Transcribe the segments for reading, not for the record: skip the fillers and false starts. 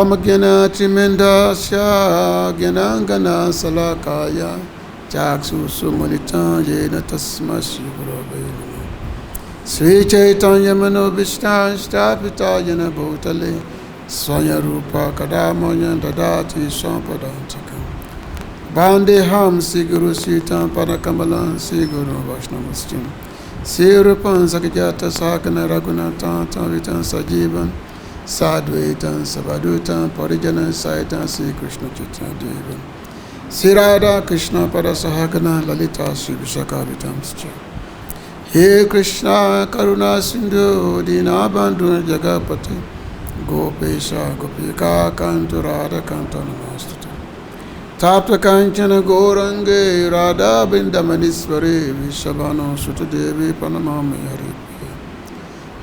Omagena Trimendasya Gyanangana Salakaya Chaksu Sumulita Yena Tasma Shivurave Sri Chaitanya Manobishta Stapita Yena Bhutale Swaya Rupa Kadamaya Dadati Sampadantika Bandeham Siguru Sitam Padakamalan Siguru Vaishnamastim Sirupan Sakajata Sakana Raghunathan Tavitan Sajivan Sadvaitan Savadutan Parijana Saitan Sri Krishna Chaitanya Sri Radha Krishna Parasahagana Lalita Sri Vishakavitamscha He Krishna Karuna Sindhu Dinabandhu Jagapati Gopesha Gopika Kantu Radha Kantu Namastata Tapta Kanchana Gorange Radha Bindamaniswari Vishabhano Sutadevi Panamami Hari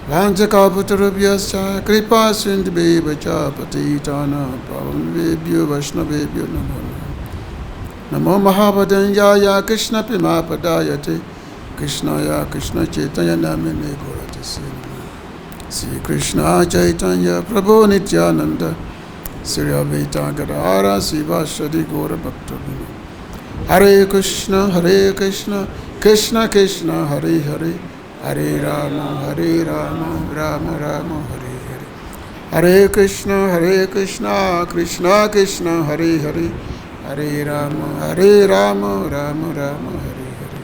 Vanchakaputarubhyascha Kripa Sindhi Bacha Patitana Pavan Vebhyo Vaishnavebhyo Namo Namo Mahabhadanjaya Krishna Pimapadayate Krishnaya Krishna Chaitanya Namine Gorati Sri Krishna Chaitanya Prabhu Nityananda Sri Advaita Gadadhara Sivasadi Gora Bhakta Hare Krishna Krishna Krishna Hare Hare Hare Rama Rama Rama Hare Hare Hare Krishna Krishna Krishna Hare Hare Hare Rama Rama Rama Hare Hare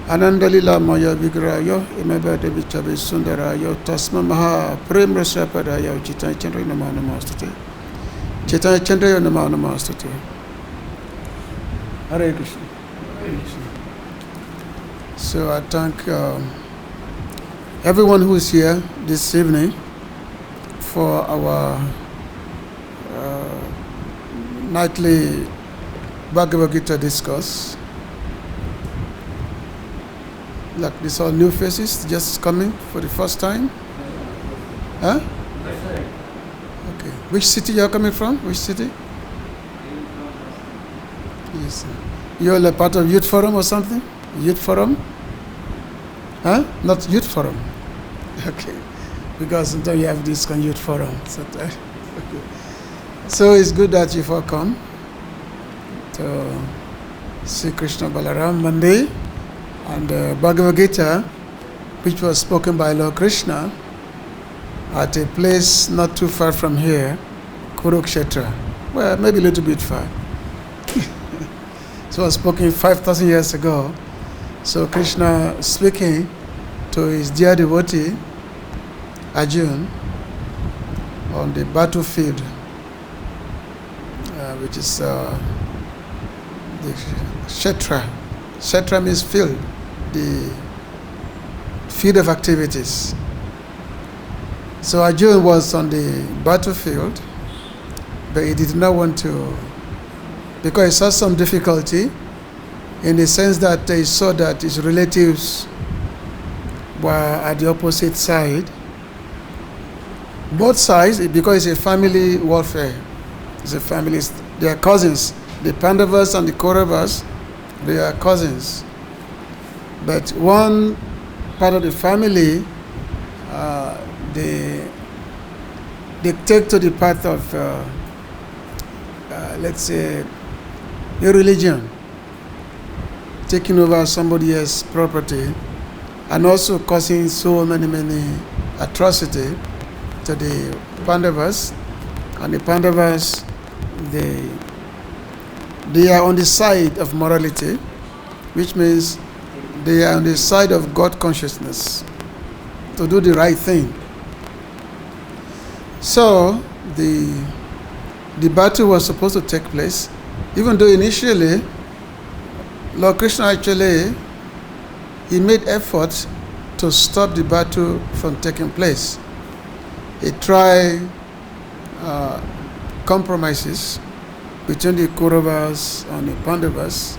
Anandalila Maya Vigraya Imabade Vichabe Sundaraya Tasma Maha Prem Rasapadaya Chaitanya Namana Mastate Chaitanya Namana Mastate Hare Krishna. So I thank everyone who is here this evening for our nightly Bhagavad-Gita discourse. Like these are new faces just coming for the first time. Huh? Okay. Which city you are coming from? Which city? Yes. You're a part of Youth Forum or something? Youth Forum? Huh? Not Youth Forum. Okay. Because sometimes you have this kind of Youth Forum. Okay. So it's good that you've all come to see Krishna Balaram Monday and Bhagavad-Gita, which was spoken by Lord Krishna at a place not too far from here, Kurukshetra. Well, maybe a little bit far. So it was spoken 5,000 years ago. So Krishna speaking to his dear devotee, Arjuna, on the battlefield, which is the kṣetra. Kṣetra means field, the field of activities. So Arjuna was on the battlefield, but he did not want to, because he saw some difficulty in the sense that he saw that his relatives were at the opposite side. Both sides, because it's a family warfare. It's a family, they are cousins. The Pandavas and the Kauravas, they are cousins. But one part of the family, they take to the path of, let's say, a religion, taking over somebody else's property, and also causing so many atrocity to the Pandavas. And the Pandavas, they are on the side of morality, which means they are on the side of God consciousness, to do the right thing. So the battle was supposed to take place, even though initially Lord Krishna actually, he made efforts to stop the battle from taking place. He tried compromises between the Kauravas and the Pandavas.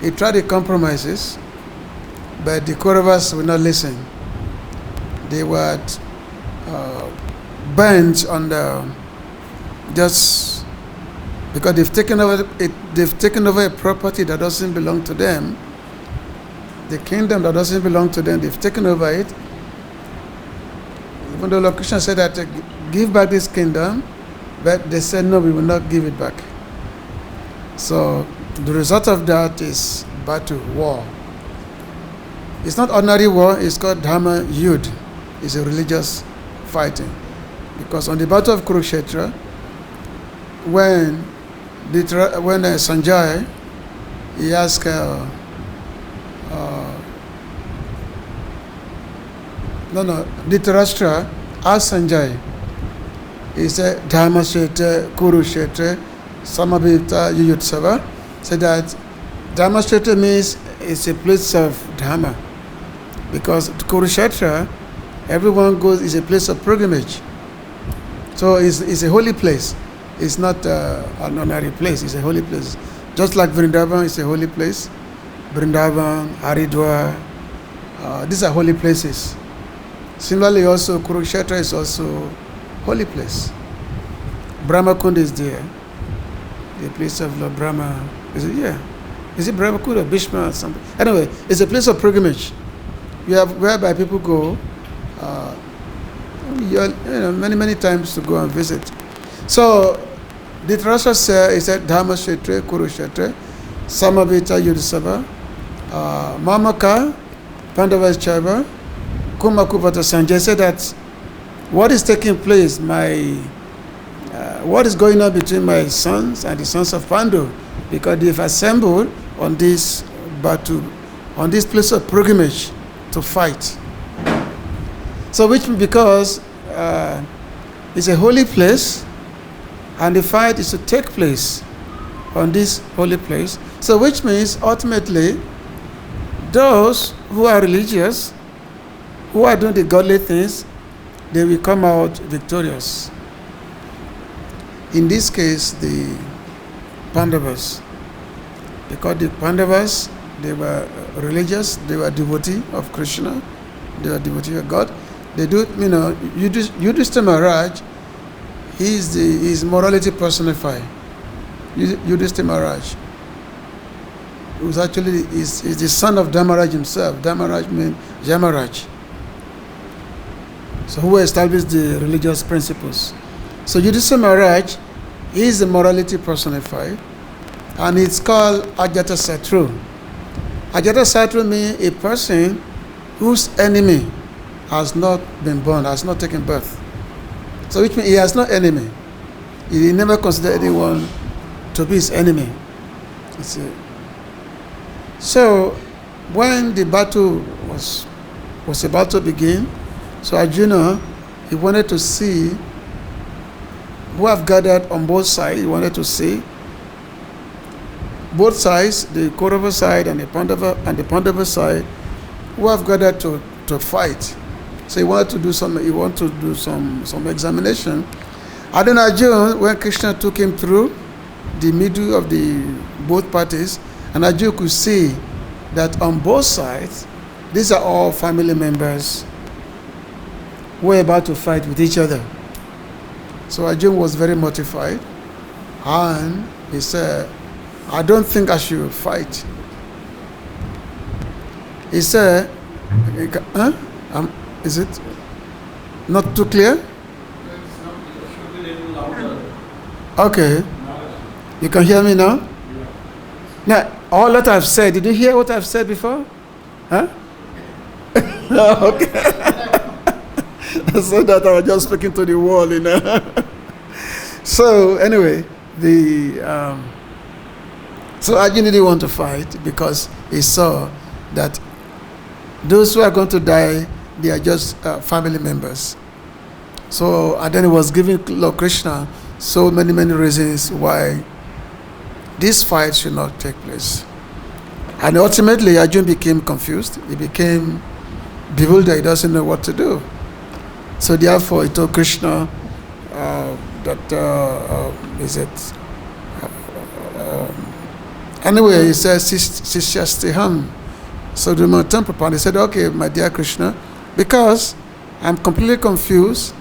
He tried the compromises, but the Kauravas would not listen. They were bent on the, just because they've taken over a property that doesn't belong to them, the kingdom that doesn't belong to them, they've taken over it. Even though Lord Krishna said that give back this kingdom, But they said, no, we will not give it back. So the result of that is battle, war. It's not ordinary war, it's called Dharma Yudh. It's a religious fighting. Because on the battle of Kurukshetra, when Sanjay, he asked Dhritarashtra asked Sanjay, he said, Dharma Kshetra, Kurukshetra, Samabhita Yuyutsava, said that Dharma Kshetra means it's a place of Dharma. Because Kurukshetra, everyone goes, is a place of pilgrimage. So it's a holy place. It's not an ordinary place, it's a holy place. Just like Vrindavan is a holy place. Vrindavan, Haridwar, these are holy places. Similarly also, Kurukshetra is also holy place. Brahmakund is there. The place of Lord Brahma. Is it? Yeah. Is it Brahmakund or Bhishma or something? Anyway, it's a place of pilgrimage. Whereby people go many times to go and visit. So the Dhritarashtra said, he said, Dharma Kshetra, Kurukshetra, Samabhita Yudhisabha, Mamaka, Pandavas Chaiva, Kumakupata Sanjay said that what is taking place, what is going on between my sons and the sons of Pandu, because they've assembled on this battle, on this place of pilgrimage to fight. So because it's a holy place, and the fight is to take place on this holy place. So which means ultimately those who are religious, who are doing the godly things, they will come out victorious. In this case, the Pandavas, because the Pandavas, they were religious, they were devotee of Krishna, they were devotee of God. They do, Yudhishthira Maharaj, he is morality personified. Yudhishthira Maharaj, who is actually is the son of Dharmaraj himself. Dharmaraj means Yamaraj. So who established the religious principles. So Yudhishthira Maharaj is the morality personified, and it's called Ajatasatru. Ajatasatru means a person whose enemy has not been born, has not taken birth. So which means he has no enemy. He never considered anyone to be his enemy. You see. So when the battle was about to begin, so Arjuna, he wanted to see who have gathered on both sides. He wanted to see both sides, the Kaurava side and the Pandava side, who have gathered to fight. So he wanted to do some examination. And then Arjuna, when Krishna took him through the middle of the both parties, and Arjuna could see that on both sides, these are all family members who were about to fight with each other. So Arjuna was very mortified, and he said, I don't think I should fight. He said, is it not too clear? Okay. You can hear me now? Now, all that I've said, did you hear what I've said before? Huh? Okay. So that I was just speaking to the wall, So anyway, so Arjuna didn't want to fight because he saw that those who are going to die, they are just family members. So, and then he was giving Lord Krishna so many reasons why this fight should not take place. And ultimately, Arjuna became confused. He became bewildered. He doesn't know what to do. So therefore, he told Krishna anyway, he said, kṣetra-jñaṁ. So the matam Prabhu, he said, okay, my dear Krishna, because I'm completely confused,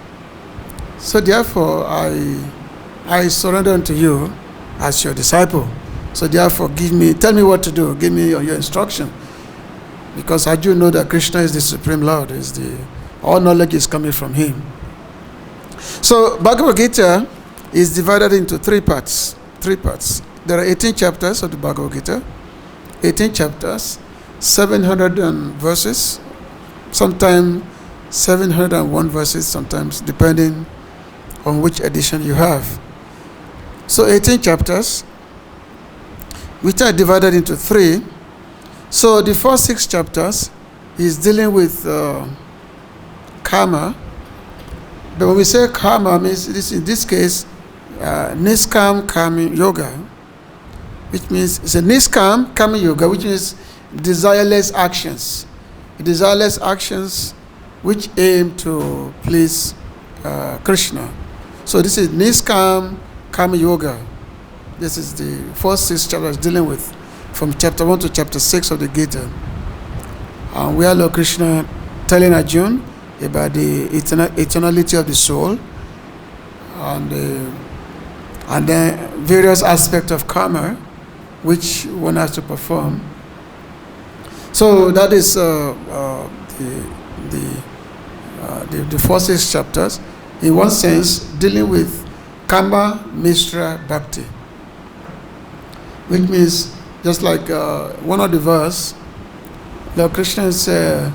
so therefore I surrender unto you as your disciple. So therefore tell me what to do, give me your instruction. Because I do know that Krishna is the Supreme Lord, all knowledge is coming from him. So Bhagavad-Gita is divided into three parts. There are 18 chapters of the Bhagavad-Gita, 18 chapters, 700 verses, sometimes 701 verses, sometimes depending on which edition you have. So 18 chapters, which are divided into three. So the first 6 chapters is dealing with karma. But when we say karma, means this, in this case, niskam karma yoga, which means it's a niskam karma yoga, which means desireless actions. Desireless actions which aim to please Krishna. So this is niskam karma yoga. This is the first 6 chapters dealing with, from chapter 1 to chapter 6 of the Gita. And where Lord Krishna telling Arjuna about the eternality of the soul, and then various aspects of karma which one has to perform. So that is the first 6 chapters, in one sense, dealing with karma, mishra, bhakti, which means just like one of the verse, Lord Krishna said,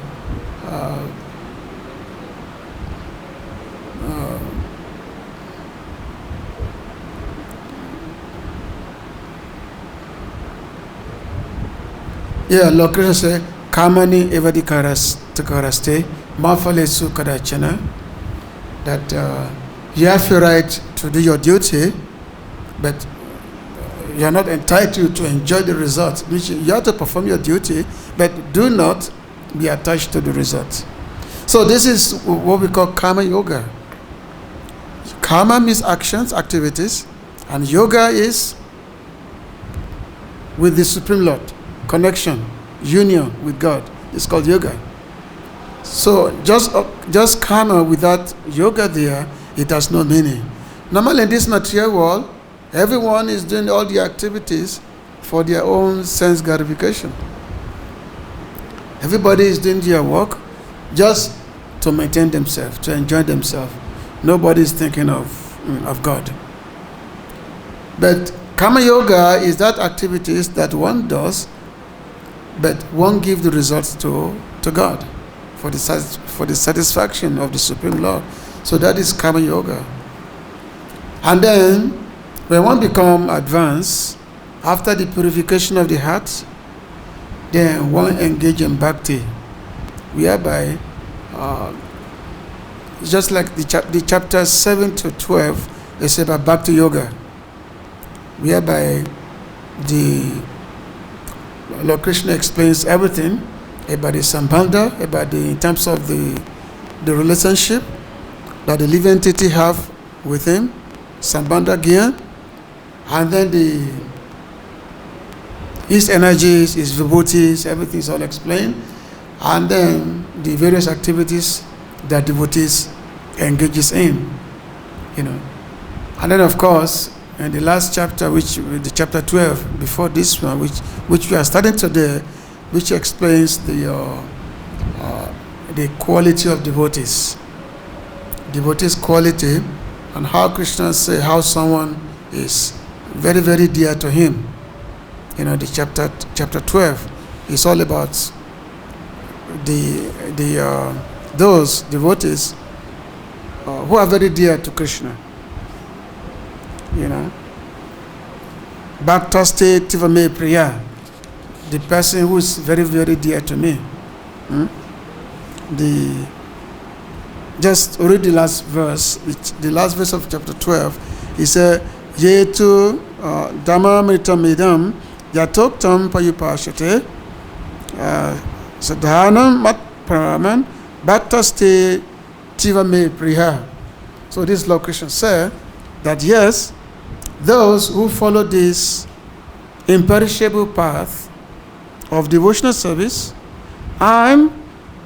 Lord Krishna said, Kamani evadikaraste mafalesu kadachana, that you have the right to do your duty, but you are not entitled to enjoy the result. Which you have to perform your duty, but do not be attached to the result. So this is what we call karma yoga. Karma means actions, activities, and yoga is with the Supreme Lord, connection, union with God. It's called yoga. So just karma without yoga there, it has no meaning. Normally in this material world, everyone is doing all the activities for their own sense gratification. Everybody is doing their work just to maintain themselves, to enjoy themselves. Nobody is thinking of God. But karma yoga is that activities that one does, but one gives the results to God for the satisfaction of the Supreme Lord. So that is karma yoga. And then when one becomes advanced, after the purification of the heart, then one engage in bhakti, whereby just like the chapters 7 to 12 is about bhakti-yoga, whereby the Lord Krishna explains everything about the sambandha, about in terms of the relationship that the living entity have with him, sambandha gyan, and then his energies, his vibhutis, everything is all explained, and then the various activities that devotees engages in, and then of course in the last chapter, the chapter 12 before this one, which we are studying today, which explains the quality of devotees quality, and how Krishna say how someone is very, very dear to him. The chapter 12 is all about those devotees who are very dear to Krishna. Bhaktaste tivame priya, the person who is very, very dear to me. Just read the last verse of chapter 12. He said, Yetu dhammamritamidam yatoktam payupashate sadhanam mat paraman bhaktaste tivame priya. So this Lord Krishna said that yes, those who follow this imperishable path of devotional service and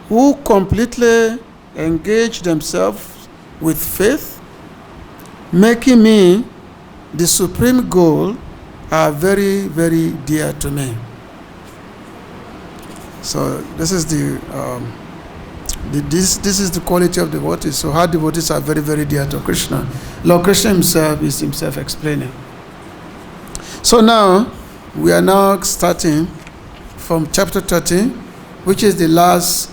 who completely engage themselves with faith, making me the supreme goal, are very, very dear to me. So this is the This is the quality of devotees. So how devotees are very, very dear to Krishna. Lord Krishna himself is himself explaining. So now, we are now starting from chapter 13, which is the last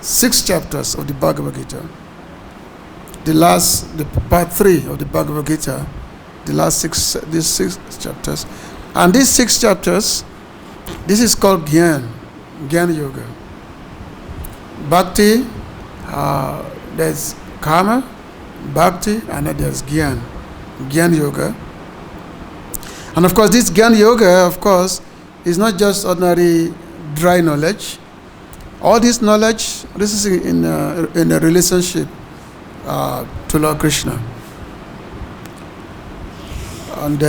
6 chapters of the Bhagavad-Gita. The part 3 of the Bhagavad-Gita, these 6 chapters. And these 6 chapters, this is called Jnana Yoga. Bhakti, there's karma, bhakti, and then there's Jnana Yoga. And of course, this Jnana Yoga, of course, is not just ordinary dry knowledge. All this knowledge, this is in a relationship to Lord Krishna. And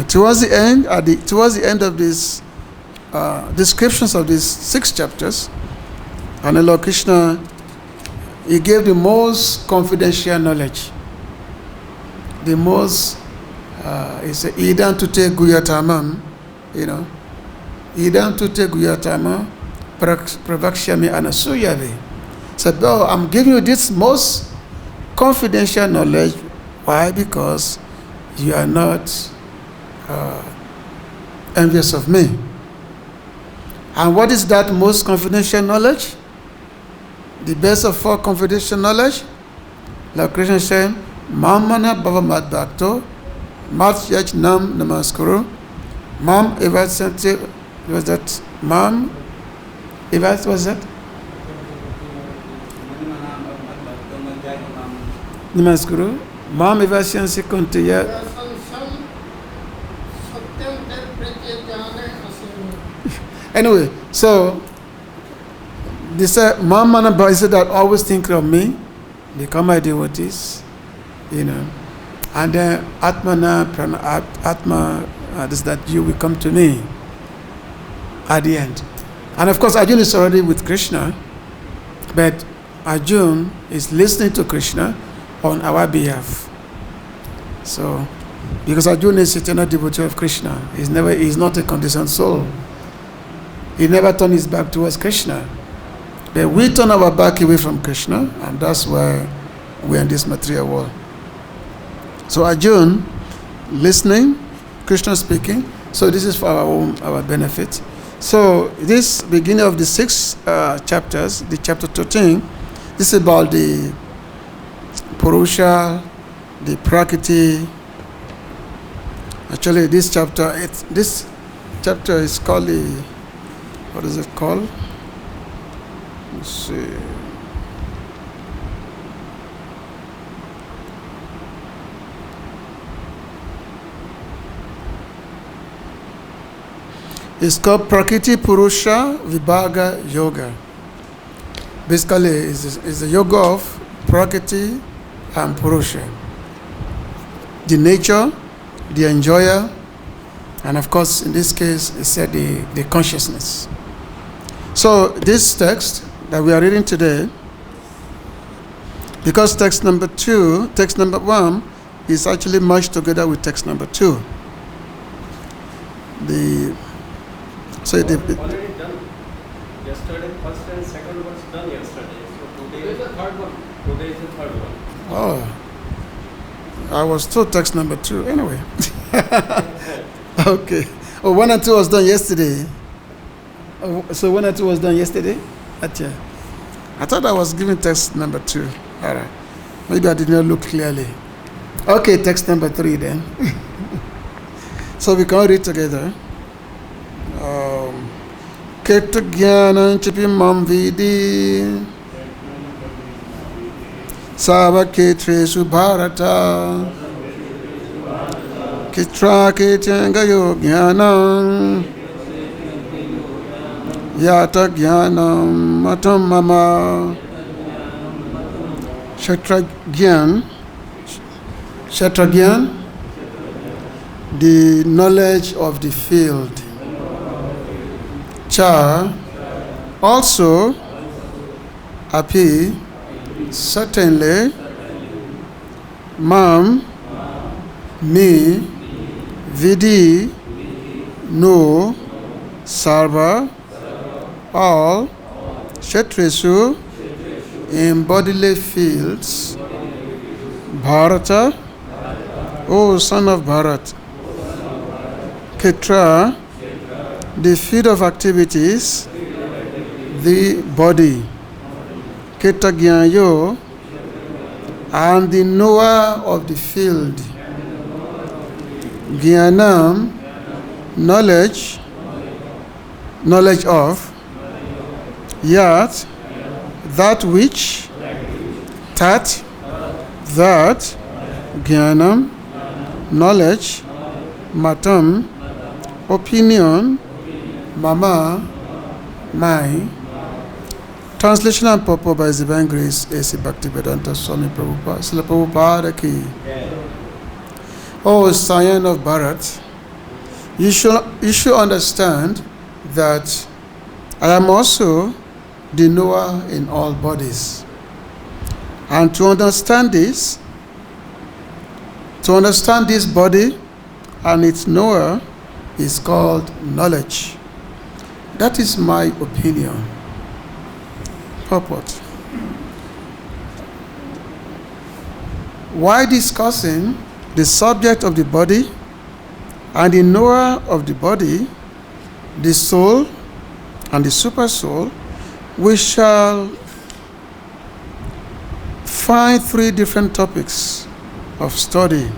towards the end of these descriptions of these 6 chapters, and Lord Krishna, he gave the most confidential knowledge. The most, he said, idam tute guyatamam, idam tute guyatama pravakshami anasuyave. Said, oh, I'm giving you this most confidential knowledge. Why? Because you are not envious of me. And what is that most confidential knowledge? The best of 4 confidential knowledge? Lord Krishna said, Mamana Bhava Mad Bhakto, Mat Yajnam Namaskuru, Mam Evasante, was that Mam? Evas was that? Namaskuru, Mam Evasansi Kuntiya. Anyway, so they said, Mamana Bhava said that always think of me, become my devotees, and then Atmana, Atma, this that you will come to me at the end. And of course, Arjuna is already with Krishna, but Arjuna is listening to Krishna on our behalf. So, because Arjuna is eternal devotee of Krishna, he's not a conditioned soul. He never turned his back towards Krishna. But we turn our back away from Krishna, and that's why we're in this material world. So Arjuna, listening, Krishna speaking. So this is for our benefit. So this beginning of the 6 chapters, the chapter 13, this is about the Purusha, the Prakriti. Actually, this chapter is called what is it called? Let's see. It's called Prakriti Purusha Vibhaga Yoga. Basically, it's the yoga of Prakriti and Purusha. The nature, the enjoyer, and of course, in this case, it said the consciousness. So this text that we are reading today, because text number 1 is actually merged together with text number 2. Already done. Yesterday, first and second was done yesterday. So today is the third one. Today is the third one. Oh, I was told text number 2 anyway. Okay. Oh, 1 and 2 was done yesterday. Oh, so 1 and 2 was done yesterday? Achha. I thought I was giving text number 2. All right. Maybe I did not look clearly. Okay, text number 3 then. So we can read together. Kṣetra-jñaṁ cāpi viddhi sarva-kṣetreṣu bhārata kṣetra-kṣetraජñayor jñānam yata jñānam matam mama kṣetra-jñam, the knowledge of the field. Cha, also, cāpi, certainly, mam, me, viddhi, no, sarva, all, kṣetraṣu, in bodily fields, Bharata, O son of Bharata, kṣetra, the field of activities, the body, kṣetra-jñayoḥ, and the knower of the field, jñānam, knowledge of, yat, that which, tat, that, jñānam, knowledge, matam, opinion, mama, my. Translation and purport by His Divine Grace A.C. Bhaktivedanta Swami Prabhupada. Srila Prabhupada ki. O scion of Bharata, you should understand that I am also the knower in all bodies. And to understand this body and its knower is called knowledge. That is my opinion. Purport. While discussing the subject of the body and the knower of the body, the soul and the super soul, we shall find three different topics of study: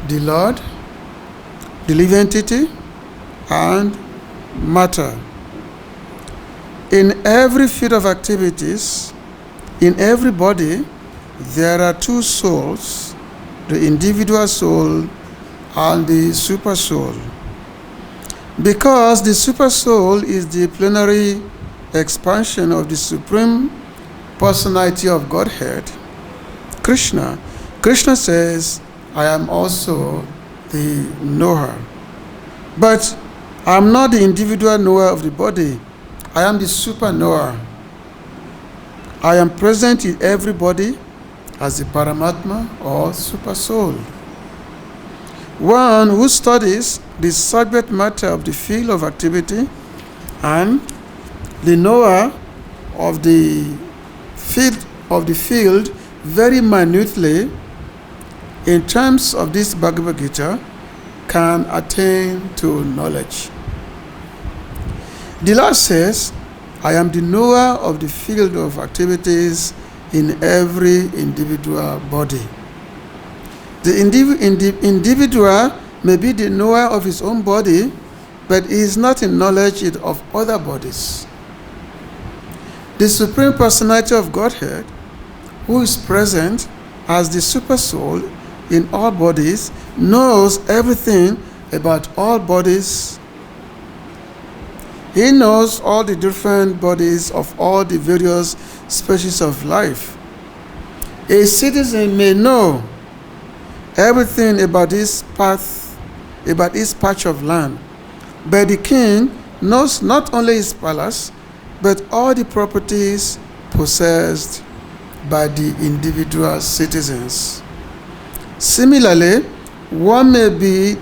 the Lord, the living entity, and matter. In every field of activities, in every body, there are two souls, the individual soul and the super soul. Because the super soul is the plenary expansion of the Supreme Personality of Godhead, Krishna says, I am also the knower. But I am not the individual knower of the body. I am the super knower. I am present in everybody as the Paramatma or super soul. One who studies the subject matter of the field of activity and the knower of the field very minutely in terms of this Bhagavad-Gita can attain to knowledge. The Lord says, I am the knower of the field of activities in every individual body. The individual may be the knower of his own body, but he is not in knowledge of other bodies. The Supreme Personality of Godhead, who is present as the Super Soul in all bodies, knows everything about all bodies. He knows all the different bodies of all the various species of life. A citizen may know everything about his patch of land, but the king knows not only his palace, but all the properties possessed by the individual citizens. Similarly, one may be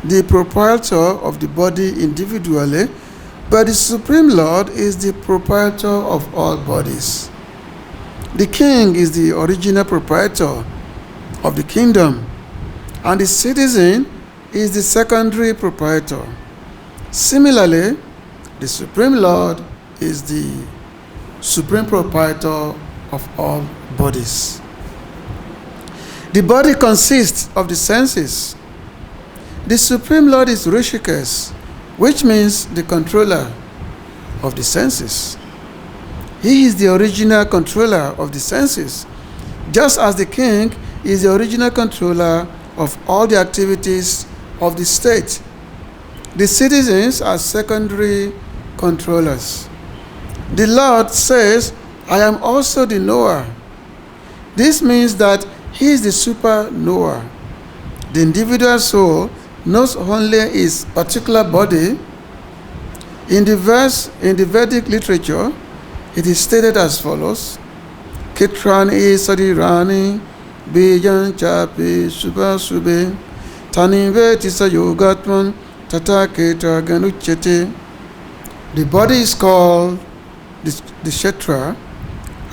the proprietor of the body individually, but the Supreme Lord is the proprietor of all bodies. The king is the original proprietor of the kingdom, and the citizen is the secondary proprietor. Similarly, the Supreme Lord is the supreme proprietor of all bodies. The body consists of the senses. The Supreme Lord is Rishikesh, which means the controller of the senses. He is the original controller of the senses, just as the king is the original controller of all the activities of the state. The citizens are secondary controllers. The Lord says, I am also the knower. This means that He is the super knower. The individual soul knows only his particular body. In the Vedic literature, it is stated as follows: Kitrani sarirani bijan cāpi subha subhe tanive tisa yogatman tata kṣetra-jñaṁ. The body is called the kṣetra,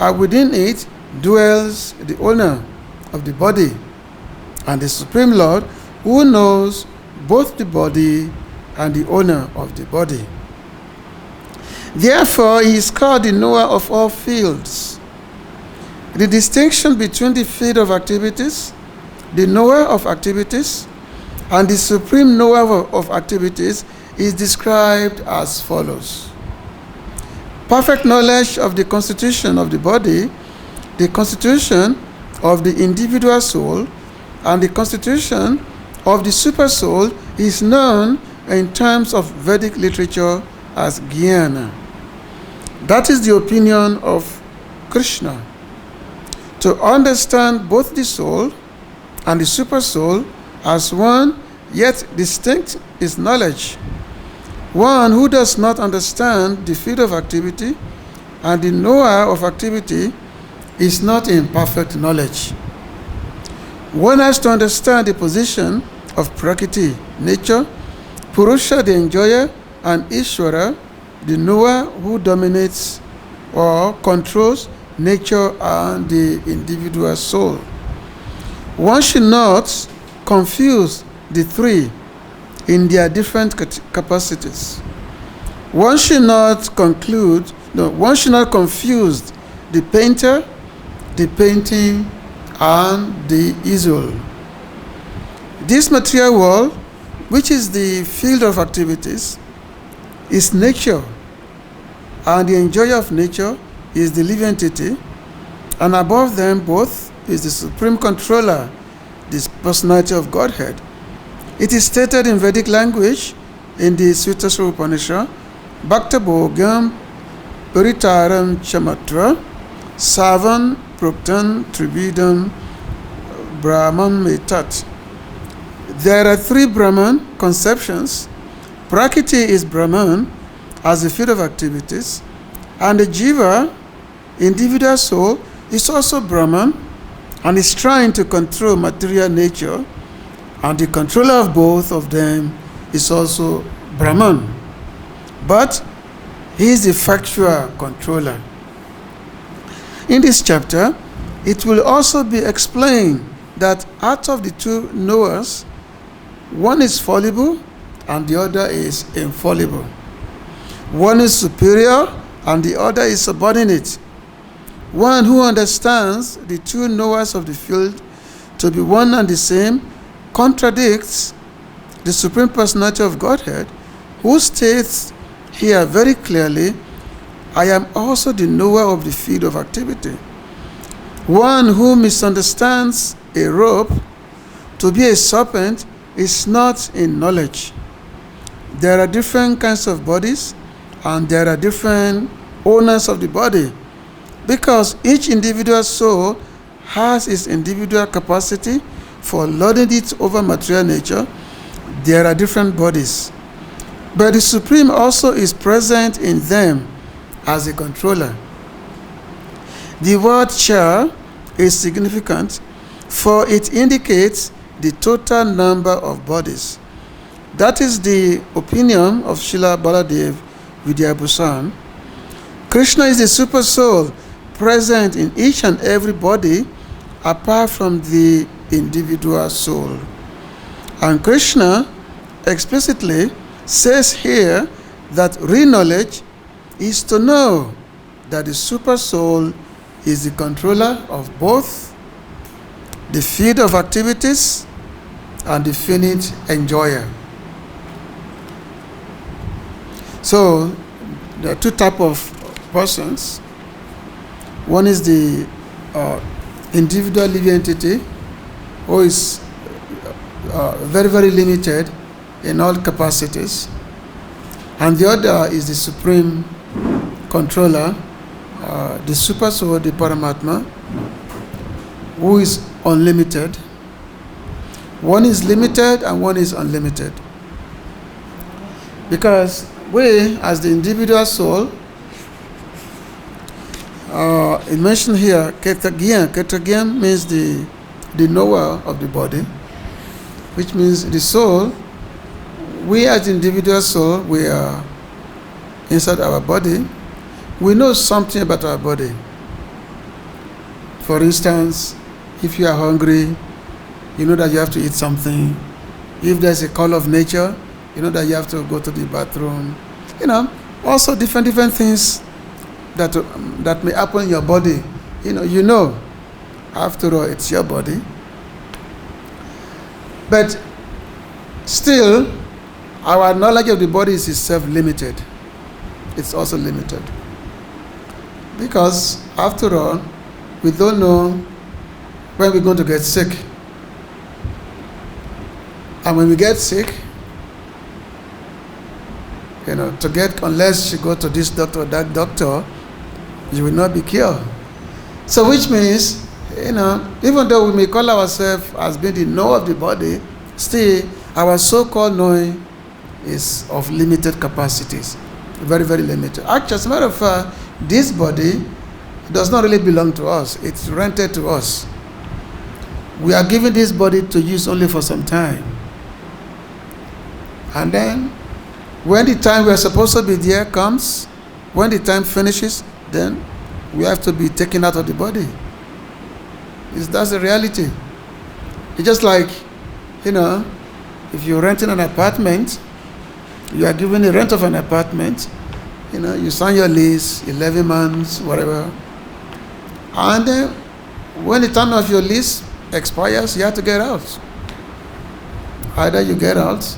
and within it dwells the owner of the body, and the Supreme Lord, who knows both the body and the owner of the body. Therefore, he is called the knower of all fields. The distinction between the field of activities, the knower of activities, and the supreme knower of activities is described as follows. Perfect knowledge of the constitution of the body, the constitution of the individual soul, and the constitution of the super soul is known in terms of Vedic literature as jñāna. That is the opinion of Krishna. To understand both the soul and the super soul as one yet distinct is knowledge. One who does not understand the field of activity and the knower of activity is not in perfect knowledge. One has to understand the position of Prakriti, nature, Purusha, the enjoyer, and Ishwara, the knower who dominates or controls nature and the individual soul. One should not confuse the three in their different capacities. One should not confuse the painter, the painting, and the easel. This material world, which is the field of activities, is nature, and the enjoyer of nature is the living entity, and above them both is the supreme controller, this personality of Godhead. It is stated in Vedic language in the Sutta Upanishad, Bhakta-bhogam paritaram chamatra savan proktan tribidam brahman metat. There are three Brahman conceptions. Prakriti is Brahman as the field of activities, and the Jiva, individual soul, is also Brahman and is trying to control material nature, and the controller of both of them is also Brahman. But he is the factual controller. In this chapter, it will also be explained that out of the two knowers, one is fallible and the other is infallible. One is superior and the other is subordinate. One who understands the two knowers of the field to be one and the same contradicts the Supreme Personality of Godhead, who states here very clearly, I am also the knower of the field of activity. One who misunderstands a rope to be a serpent is not in knowledge. There are different kinds of bodies and there are different owners of the body, because each individual soul has its individual capacity for lording it over material nature. There are different bodies, but the Supreme also is present in them as a controller. The word cha is significant, for it indicates the total number of bodies. That is the opinion of Srila Baladev Vidyabhushan. Krishna is the super soul present in each and every body apart from the individual soul. And Krishna explicitly says here that real knowledge is to know that the super soul is the controller of both the field of activities and the finite enjoyer. So there are two types of persons. One is the individual living entity, who is very, very limited in all capacities. And the other is the supreme controller, the super soul, the Paramatma, who is unlimited. One is limited and one is unlimited. Because we, as the individual soul, it mentioned here, kṣetra-jñaṁ. Kṣetra-jñaṁ means the knower of the body, which means the soul. We as the individual soul, we are inside our body. We know something about our body. For instance, if you are hungry, you know that you have to eat something. If there's a call of nature, you know that you have to go to the bathroom. Also different things that may happen in your body. After all, it's your body. But still, our knowledge of the body is itself limited. It's also limited. Because, after all, we don't know when we're going to get sick. And when we get sick, unless you go to this doctor or that doctor, you will not be cured. So which means, even though we may call ourselves as being the knower of the body, still our so-called knowing is of limited capacities. Very, very limited. Actually, as a matter of fact, this body does not really belong to us. It's rented to us. We are given this body to use only for some time. And then, when the time we are supposed to be there comes, when the time finishes, then we have to be taken out of the body. That's the reality. It's just like, if you're renting an apartment, you are given the rent of an apartment, you sign your lease, 11 months, whatever. And then, when the time of your lease expires, you have to get out. Either you get out.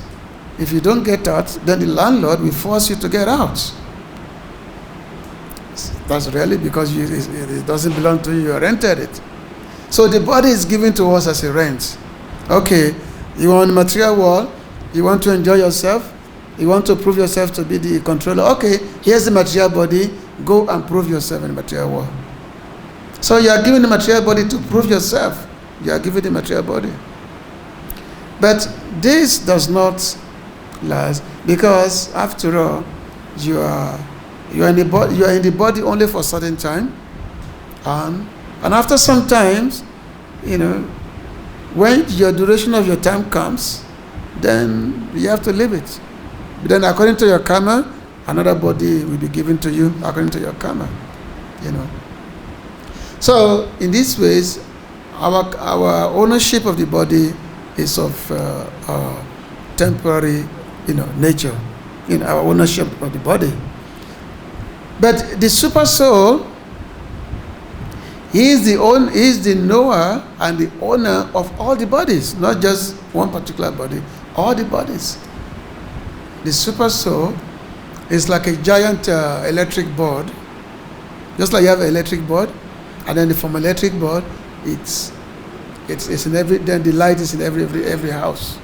If you don't get out, then the landlord will force you to get out. That's really because it doesn't belong to you, you rented it. So the body is given to us as a rent. Okay, you are on the material world, you want to enjoy yourself, you want to prove yourself to be the controller. Okay, here's the material body, go and prove yourself in the material world. So you are given the material body to prove yourself. You are given the material body. But this does not last, because after all, you are in the body only for a certain time, and after some times, when your duration of your time comes, then you have to leave it. But then, according to your karma, another body will be given to you according to your karma. So in these ways, our ownership of the body is of temporary nature, in our ownership of the body. But the super soul, he is the knower and the owner of all the bodies, not just one particular body, all the bodies. The super soul is like a giant electric board. Just like you have an electric board, and then from electric board, it's in every. Then the light is in every house.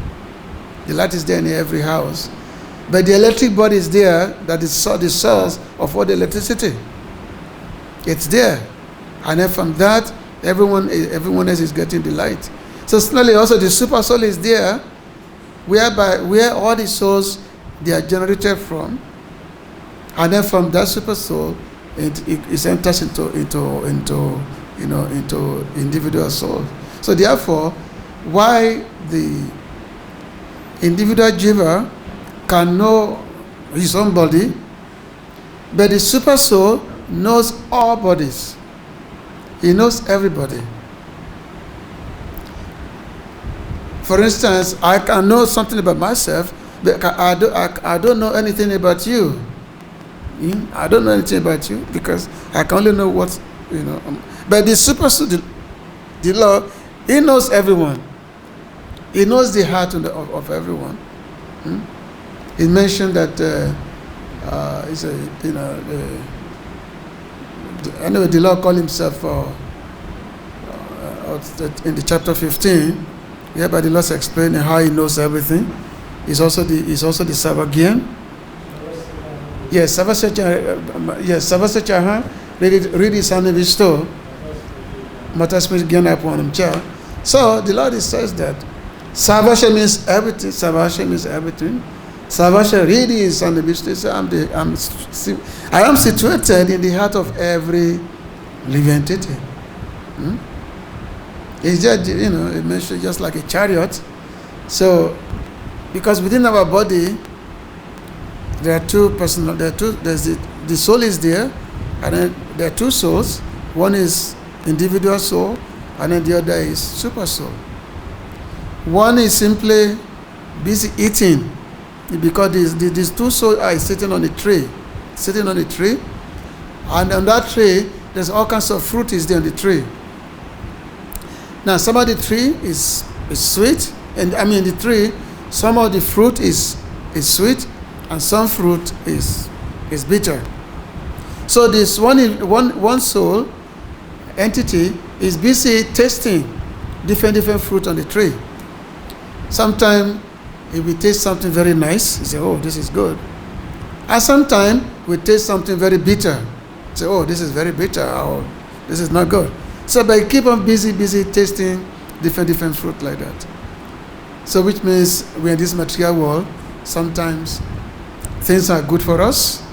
The light is there in every house, but the electric board is there. That is the source of all the electricity. It's there, and then from that, everyone else is getting the light. So similarly, also the super soul is there, where all the souls they are generated from, and then from that super soul, it enters into individual soul. So therefore, why the individual jiva can know his own body, but the super soul knows all bodies. He knows everybody. For instance, I can know something about myself, but I don't know anything about you. I don't know anything about you because I can only know what, But the super soul, the Lord, he knows everyone. He knows the heart of everyone. He mentioned that anyway, the Lord called himself in the chapter 15. But the Lord's explaining how he knows everything. He's also the sarva-kṣetreṣu. Yes, sarva-kṣetreṣu. Read his Synonyms. Matam. So the Lord says that sarva-kṣetreṣu means everything. Sarva-kṣetreṣu means everything. Sarva-kṣetreṣu really is on the business. I am situated in the heart of every living entity. It's just, it mentioned just like a chariot. So, because within our body, there are two the soul is there, and then there are two souls. One is individual soul, and then the other is super soul. One is simply busy eating, because these two souls are sitting on a tree, and on that tree there's all kinds of fruit is there on the tree. Now some of the tree is sweet, and the tree, some of the fruit is sweet, and some fruit is bitter. So this one soul entity is busy tasting different fruit on the tree. Sometimes if we taste something very nice, we say, oh, this is good. And sometimes we taste something very bitter, say, oh, this is very bitter, or this is not good. So but keep on busy tasting different fruit like that. So which means we're in this material world, sometimes things are good for us,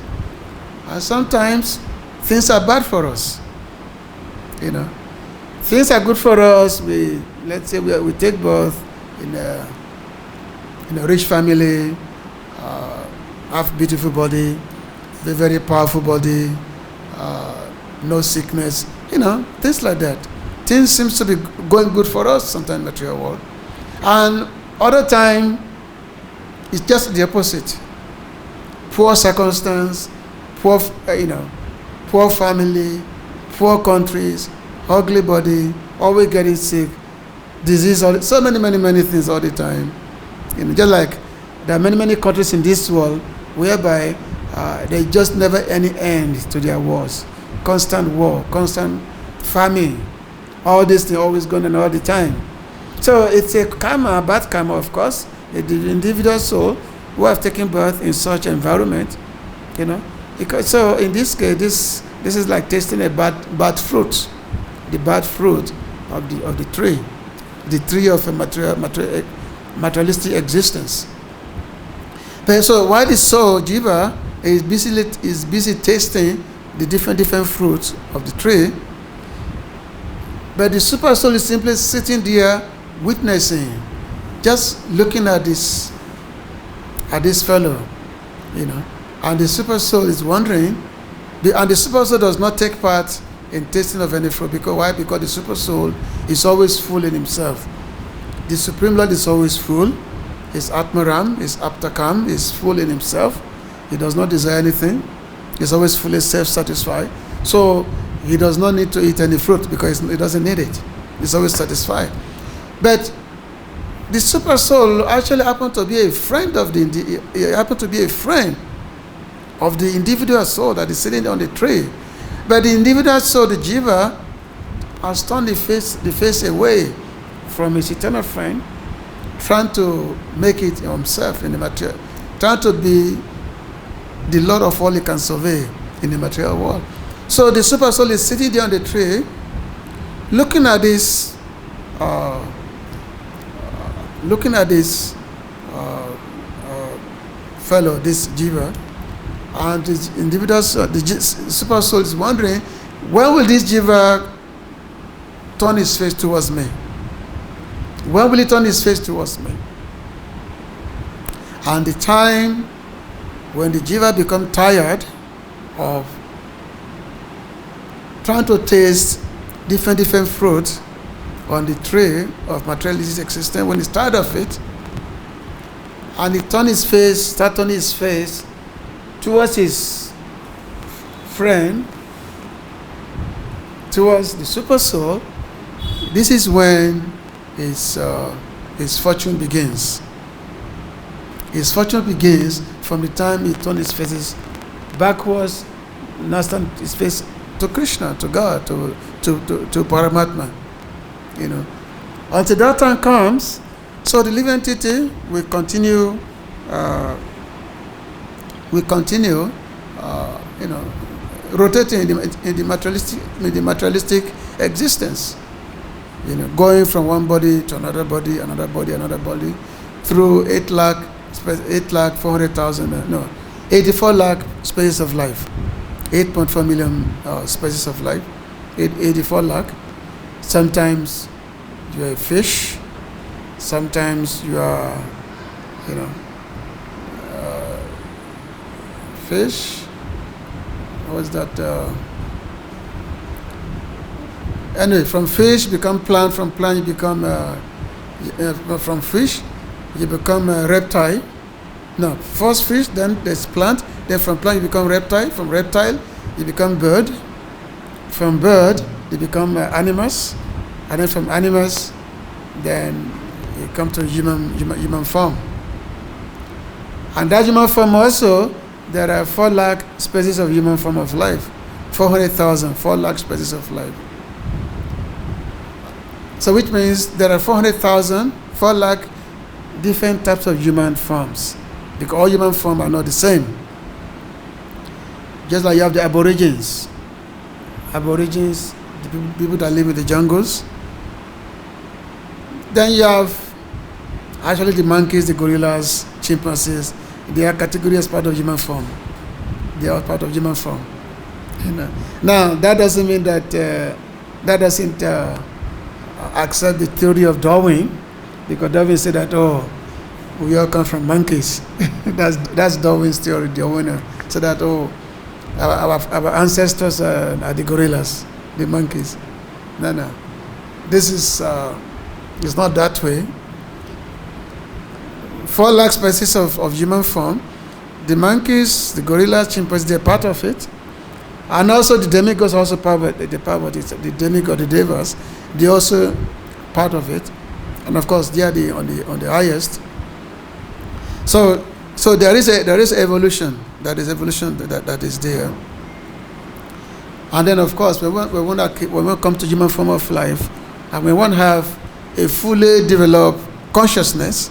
and sometimes things are bad for us. Things are good for us. Let's say we take birth in a rich family, have beautiful body, very powerful body, no sickness, things like that. Things seems to be going good for us sometimes in the material world. And other time, it's just the opposite. Poor circumstance, poor family, poor countries, ugly body, always getting sick, disease, so many things all the time. Just like there are many countries in this world whereby there just never any end to their wars. Constant war, constant famine, all this thing always going on all the time. So it's a karma, bad karma, of course. The individual soul who have taken birth in such environment, Because, so in this case, this is like tasting a bad fruit, the bad fruit of the tree of a materialistic existence. But so while the soul jiva is busy tasting the different fruits of the tree, but the super soul is simply sitting there witnessing, just looking at this fellow, and the super soul is wondering, and the super soul does not take part in tasting of any fruit. Because why? Because the super soul is always full in himself. The Supreme Lord is always full. His Atmaram, his Aptakam is full in himself. He does not desire anything. He's always fully self-satisfied. So he does not need to eat any fruit because he doesn't need it. He's always satisfied. But the super soul actually happened to be a friend of the individual soul that is sitting on the tree. But the individual soul, the jiva, has turned the face away from his eternal friend, trying to make it himself in the material, trying to be the Lord of all he can survey in the material world. So the super soul is sitting there on the tree, looking at this fellow, this jiva, and the individual, the super soul is wondering, when will this jiva turn his face towards me? When will he turn his face towards me? And the time when the jiva become tired of trying to taste different fruit on the tree of materialistic existence, when he's tired of it, and he start turning his face towards his friend, towards the super soul, this is when his fortune begins. His fortune begins from the time he turns his faces backwards, now turn his face to Krishna, to God, to Paramatma. Until that time comes, so the living entity will continue. Rotating in the materialistic existence. Going from one body to another body, through 84 lakh spaces of life, 8.4 million spaces of life, 84 lakh. Sometimes you are a fish, sometimes you are, fish. What was that? Anyway, from fish become plant, from plant you become from fish you become a reptile. No, first fish, then there's plant, then from plant you become reptile, from reptile you become bird, from bird you become animals, and then from animals then you come to human form. And that human form also, there are 4 lakh species of human form of life. 400,000, 4 lakh species of life. So which means there are 400,000, 4 lakh different types of human forms. Because all human forms are not the same. Just like you have the aborigines. Aborigines, the people that live in the jungles. Then you have actually the monkeys, the gorillas, chimpanzees. They are categories as part of human form. They are part of human form. You know. Now, that doesn't mean that that doesn't accept the theory of Darwin, because Darwin said that, oh, we all come from monkeys. that's Darwin's theory. Darwin said that, oh, our ancestors are the gorillas, the monkeys. No. This is it's not that way. 4 lakh species of human form. The monkeys, the gorillas, chimpanzees, they're part of it. And also the demigods are also part of it. The demigod, the devas, they're also part of it. And of course, they are on the highest. So there is evolution. That is evolution that is there. And then of course, we want to come to human form of life, and we want to have a fully developed consciousness.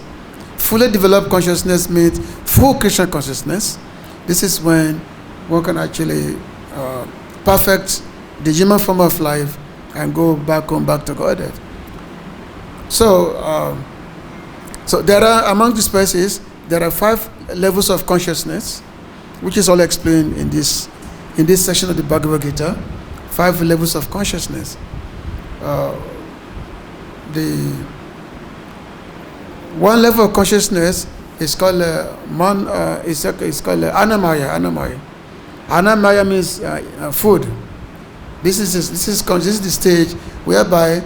Fully developed consciousness means full Krishna consciousness. This is when one can actually perfect the human form of life and go back to Godhead. So there are, among the species, there are 5 levels of consciousness, which is all explained in this section of the Bhagavad-Gita. 5 levels of consciousness. The one level of consciousness is called Annamaya. Annamaya means food. This is the stage whereby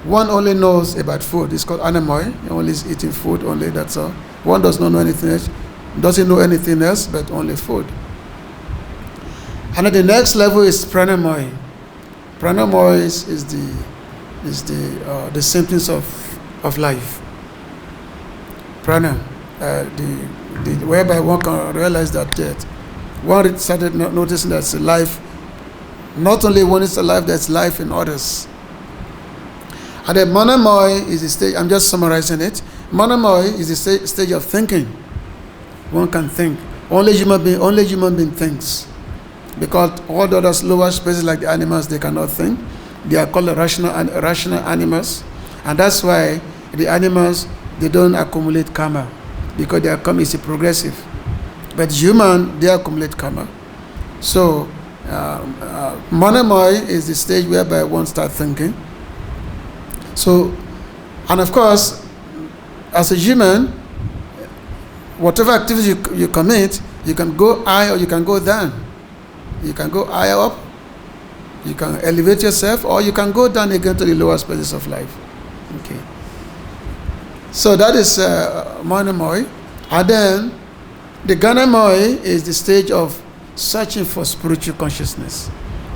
one only knows about food. It's called Annamaya. Only is eating food only. That's all. One does not know anything else. Doesn't know anything else but only food. And at the next level is Pranamaya. Pranamaya is the symptoms of life. Prana, whereby one can realize that one started noticing that life, not only one is alive, there's life in others. And then Manamaya is the stage, I'm just summarizing it. Manamaya is the stage of thinking. One can think. Only human being thinks. Because all the other lower species like the animals, they cannot think. They are called rational animals. And that's why the animals, they don't accumulate karma, because their karma is progressive. But human, they accumulate karma. So, Manamaya is the stage whereby one starts thinking. So, and of course, as a human, whatever activity you commit, you can go high or you can go down. You can go higher up, you can elevate yourself, or you can go down again to the lower species of life. Okay. So that is Manamaya. And then the Gyanamaya is the stage of searching for spiritual consciousness,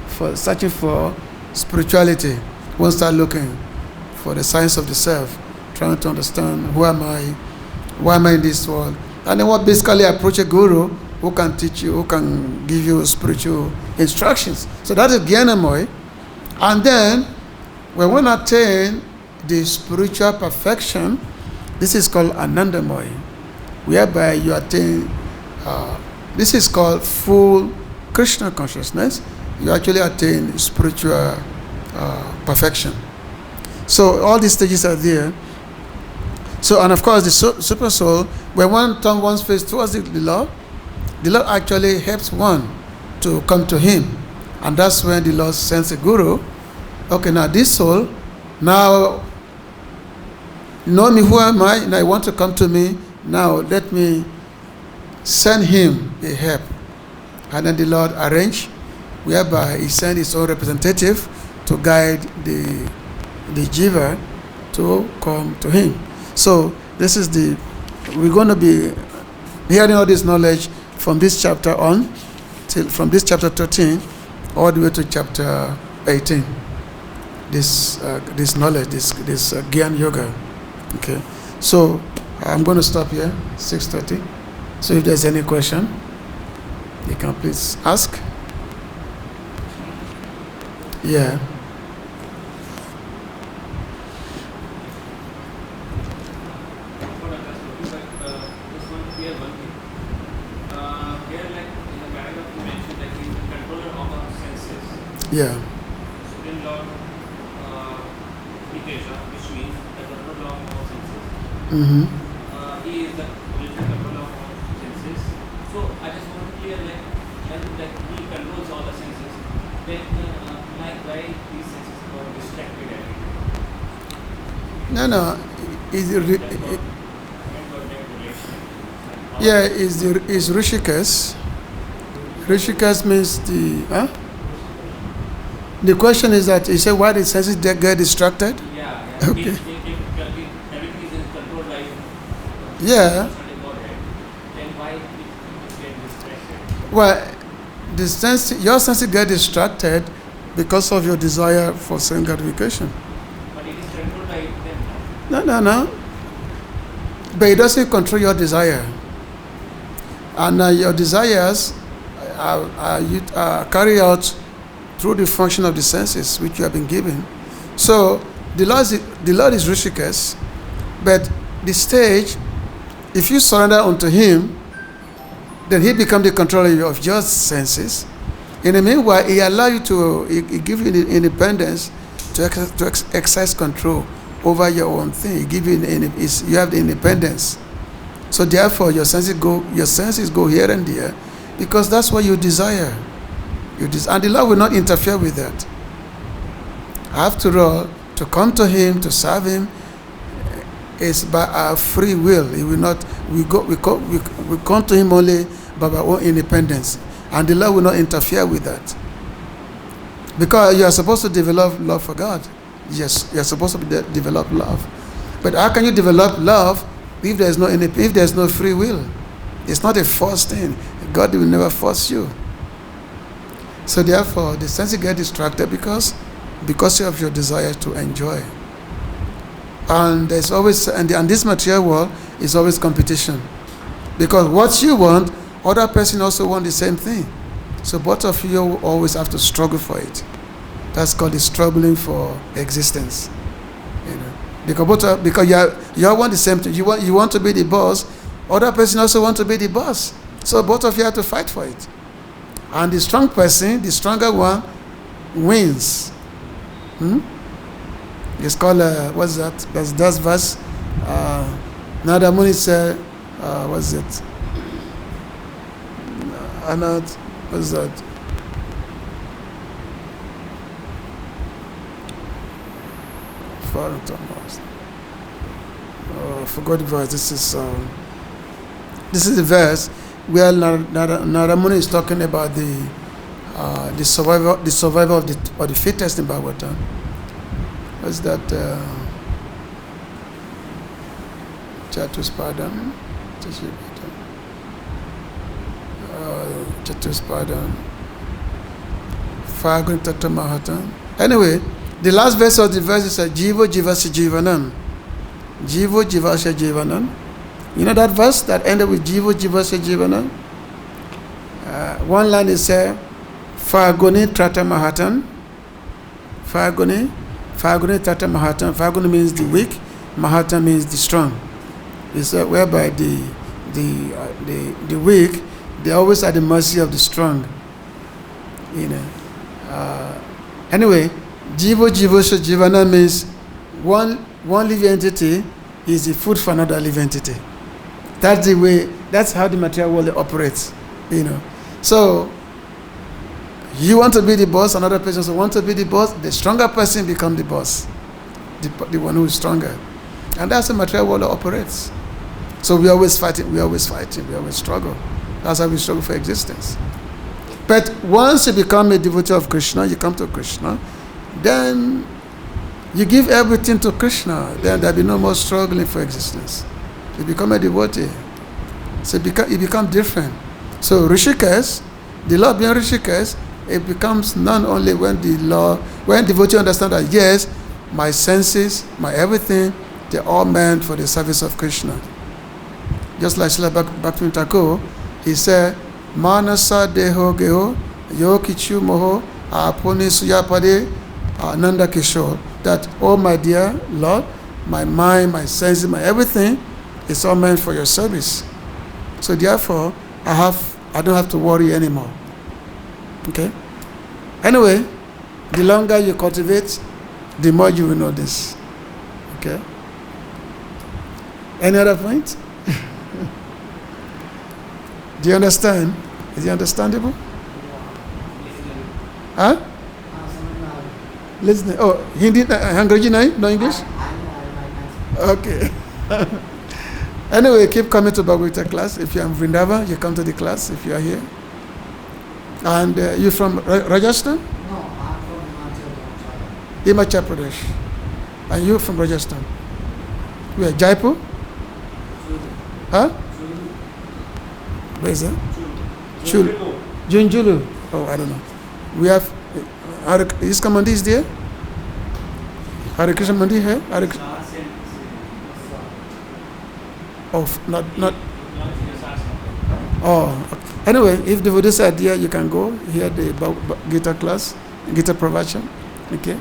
for searching for spirituality. One start looking for the science of the self, trying to understand who am I, why am I in this world. And then what basically approach a guru who can teach you, who can give you spiritual instructions. So that is Gyanamaya. And then when one attain the spiritual perfection, this is called Anandamaya, whereby you attain, this is called full Krishna consciousness. You actually attain spiritual perfection. So all these stages are there. So, and of course, the super soul, when one turns one's face towards the Lord actually helps one to come to Him. And that's when the Lord sends a guru. Okay, now this soul, now know me, who am I? Now I want to come to me. Now let me send him a help. And then the Lord arranged, whereby He sent His own representative to guide the jiva to come to him. So we're going to be hearing all this knowledge from this chapter on, from this chapter 13 all the way to chapter 18. This knowledge, this Gyan Yoga. Okay, so I'm going to stop here, 6:30. So if there's any question, you can please ask. Yeah. Yeah. In Lord which means the controller of all senses. Mm-hmm. He is the controller of all senses. So I just want to clear like he controls all the senses. Then why these senses are distracted every day? No. Is Rishikesh. Rishikesh means the question is that, you say, why did senses get distracted? Yeah. Okay. If everything is in control like Yeah. then why it get distracted? Well, your senses get distracted because of your desire for sense gratification. But it is controlled by them. No. But it doesn't control your desire. And your desires are carried out through the function of the senses which you have been given. So the Lord is Rishikesh, but the stage, if you surrender unto him, then he becomes the controller of your senses. In the meanwhile, he allows you to, he gives you the independence to exercise control over your own thing. He gives you you have the independence. So therefore, your senses go here and there, because that's what you desire. And the Lord will not interfere with that. After all, to come to him, to serve him, is by our free will. He will not. We come to him only by our own independence, and the Lord will not interfere with that. Because you are supposed to develop love for God. Yes, you are supposed to develop love. But how can you develop love if there is no free will? It's not a forced thing. God will never force you. So therefore, the senses get distracted because of your desire to enjoy. And there's always, and this material world is always competition. Because what you want, other person also want the same thing. So both of you always have to struggle for it. That's called the struggling for existence. Because you all want the same thing. You want to be the boss. Other person also want to be the boss. So both of you have to fight for it. And the strong person, the stronger one, wins. It's called, what's that? That's verse. Nada Muni said, what's it? Anat, what's that? I forgot the verse. This is the verse where Nada Muni is talking about the survival of the fittest in Bhagavatam. What's that? Chatuspadam. Chatuspadam. Fagun Tata Mahatam. Anyway, the last verse of the verse is Jivo Jivasya Jñānam. Jivo Jivasya Jñānam. You know that verse that ended with Jivo Jivasya Jñānam? One line is Faguni Trata Mahatan. Faguni Trata Mahatan. Faguni means the weak, Mahatan means the strong. It's whereby the weak, they always at the mercy of the strong. Anyway, Jivo Jivasya Jñānam means one living entity is the food for another living entity. That's the way. That's how the material world operates. So you want to be the boss, another person also wants to be the boss. The stronger person becomes the boss, the one who is stronger, and that's the material world operates. So we always fighting, we always struggle. That's how we struggle for existence. But once you become a devotee of Krishna, you come to Krishna, then you give everything to Krishna, then there'll be no more struggling for existence. You become a devotee. So it becomes different. So Rishikesh, the law being Rishikesh, it becomes not only when devotee understand that yes, my senses, my everything, they're all meant for the service of Krishna. Just like Srila Bhaktivinoda Thakur, he said, Manasa deho geho yo kichu moho aponi suyapade ananda kishore. That, oh my dear Lord, my mind, my senses, my everything is all meant for your service. So therefore, I don't have to worry anymore. Okay? Anyway, the longer you cultivate, the more you will know this. Okay? Any other point? Do you understand? Is it understandable? Huh? Listening. Oh, Hindi, Angrezi nahi? No English? Okay. Anyway, keep coming to Bhagavad-Gita class. If you're in Vrindavan, you come to the class if you are here. And you're from Rajasthan? No, I'm from Himachal Pradesh. And you're from Rajasthan? Where? Jaipur? Huh? Where is that? Chulu. Junjulu. Oh, I don't know. We have ISKCON Mandi is there? Hare Krishna Mandi here? Oh, not. Oh, okay. Anyway, if devotees are there, you can go hear the Gita class, Gita Pravachan. Okay.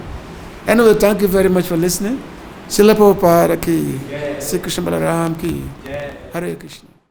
Anyway, thank you very much for listening. Srila Prabhupada ki, Sri Krishna Balaram ki, Hare Krishna.